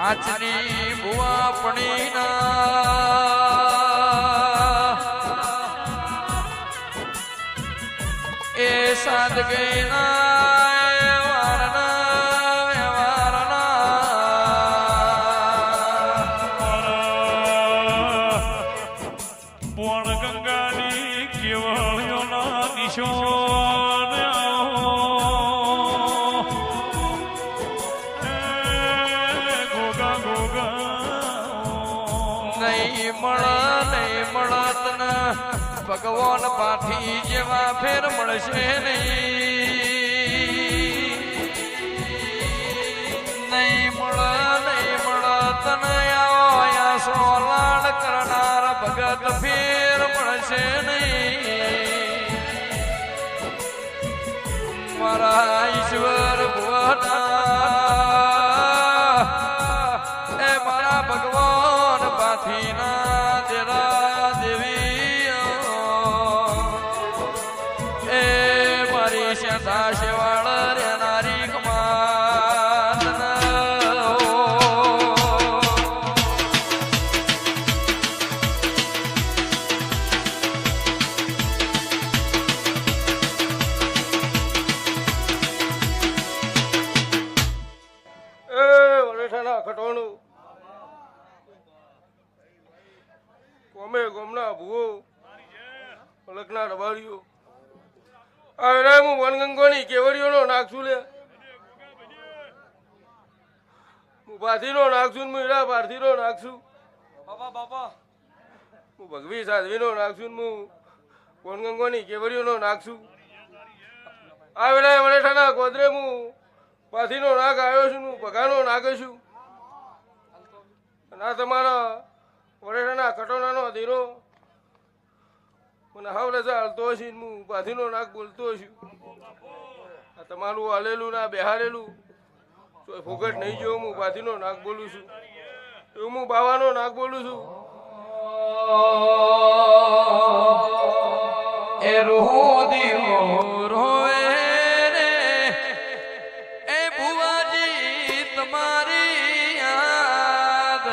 આચની ભુવા પણીના એ સાદગીના ભગવાન પાથી જેવા ફેર મળશે નહીં મળ તને આયા સોલાડ કરનાર ભગત ફેર મળશે નહીં મારા ઈશ્વર ભુવના એ મારા ભગવાન પાથીના દેરા દેવી શેવાળ રેનારી કમાન વરેઠાના ખટોણું કોમે ગોમના ભૂવો પલકના રબાડીઓ અરે હું વનગંગોની કેવડીઓનો નાખશું લે હું પાથીનો નાખશું હું હીરા પારથીનો નાખશું બાપા બાપા હું ભગવી સાધવીનો નાખશું હું વનગંગોની કેવડીઓનો નાખશું આ વેળાએ વડેઠાના ગોદરે હું પાથીનો નાક આવ્યો છું હું પગાનો નાખીશું અને આ તમારા વડેઠાના કટોનાનો ધીરો મને હાવ રજા હાલતો હશે હું પાથીનો નાક બોલતો છું આ તમારું હાલેલું ના બેહારેલું તો ફોગટ નહીં જોઉં હું પાથીનો નાક બોલું છું એવું હું બાવાનો નાક બોલું છું એ રોદી રોવે રે એ ભુવાજી તમારી યાદ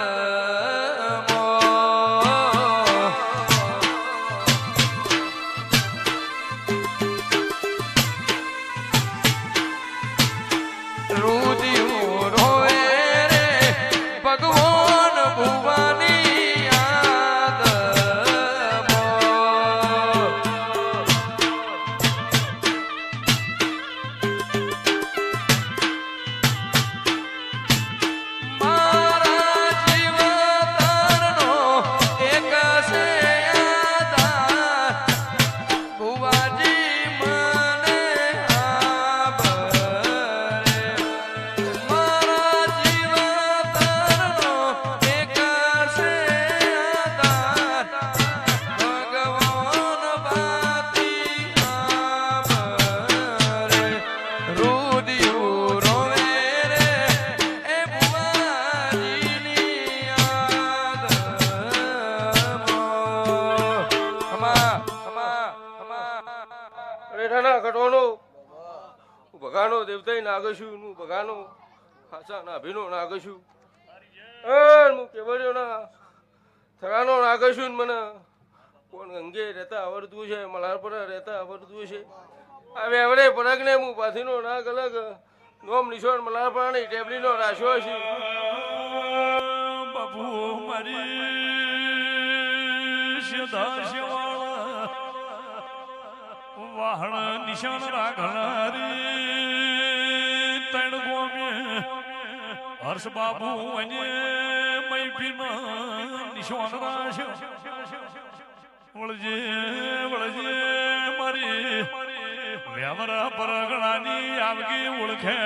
ભગાનો દેવતાઈ નાગશું હું ભગાનો ખાસા નાભીનો નાગશું હું કેવડ્યો ના થરાનો નાગશું મને કોણ ગંગે રહેતા આવડતું છે મલારપર રહેતા આવડતું છે હવે હવે પરાગને હું પાથીનો નાગ અલગ નોમ નિશોન મલારપરાની ટેબલીનો રાખ્યો છે બાપુ મારી સદા વાહણ નિશાન રાખનારી તણ ગોમે હર્ષ બાબુ અને મૈફીમાં નિશાન રાશ વળજે વળજે મારી વ્યવરા પરગણાની આવગી ઓળખે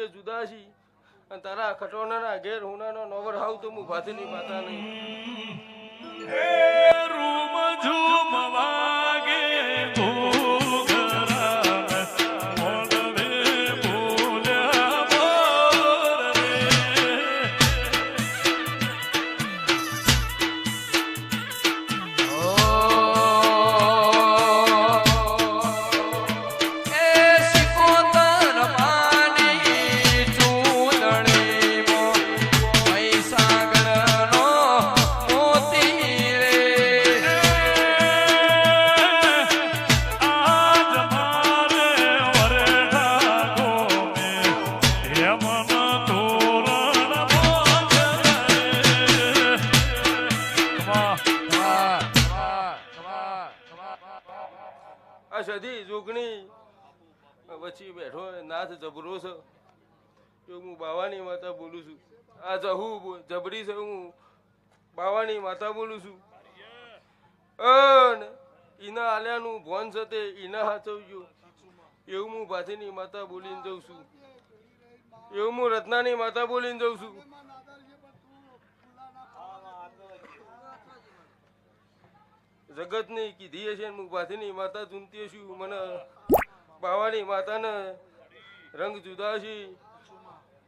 જુદાશી અને તારા ખટોના ઘેર હુનાનો નોવર હાવ તો હું ભાતીની માતા નહીં રૂમ ઝૂમ વાગે સધી જોગણી વચ્ચે બેઠો નાથ જબરો છે એવું હું બાવાની માતા બોલું છું. આ જહુ જબરી છે હું બાવાની માતા બોલું છું. અન ઈના આલ્યાનું ભોન છે તે ઈના હાચવજો એવું હું ભાથીની માતા બોલીને જઉં છું. એવું હું રત્નાની માતા બોલીને જઉં છું. જગતની કીધી હશે હું ભાથીની માતા ચૂંટી છું. મને બાવાની માતાને રંગ જુદા છે.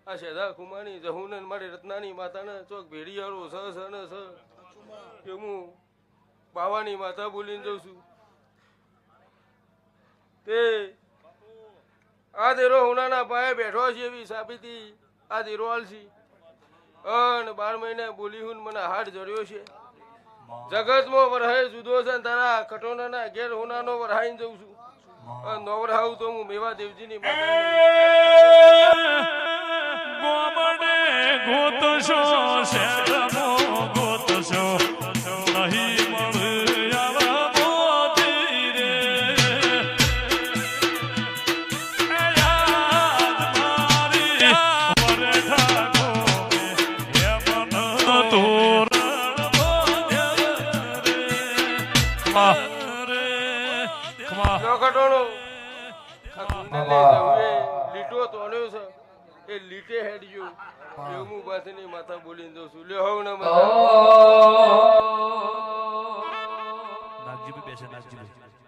આ શેધા કુમારની જહુને મારી રત્નાની માતાને ચોક ભેડિયાળો સ ને સ એ હું બાવાની માતા બોલીને જઉં છું. તે આ દેરો હોનાના પાયે બેઠો છે એવી સાબિતી આ દેરો આલસી. અને 12 મહિને બોલી હું મને હાથ જડ્યો છે. જગતમાં વરહાય જુદો છે તારા કટોનાના ઘેર હોનાનો વરહાઈને જઉં છું. નવરહાવું તો હું મેવા દેવજીની માતા ગોમડે ગોતશો શેરમો ગોતશો નહીં મળ્યા મોતી રે એ યાદ મારી વરઠા ગોમે એ મન તોરણ બોધ્ય રે કટોનો લીટો તોડ્યો છે એ લીટે હેડ્યો એવું હું બાથીની માતા બોલીને દઉં છું. લ્યો હવ ને માતા નાગજી બેસે નાગજી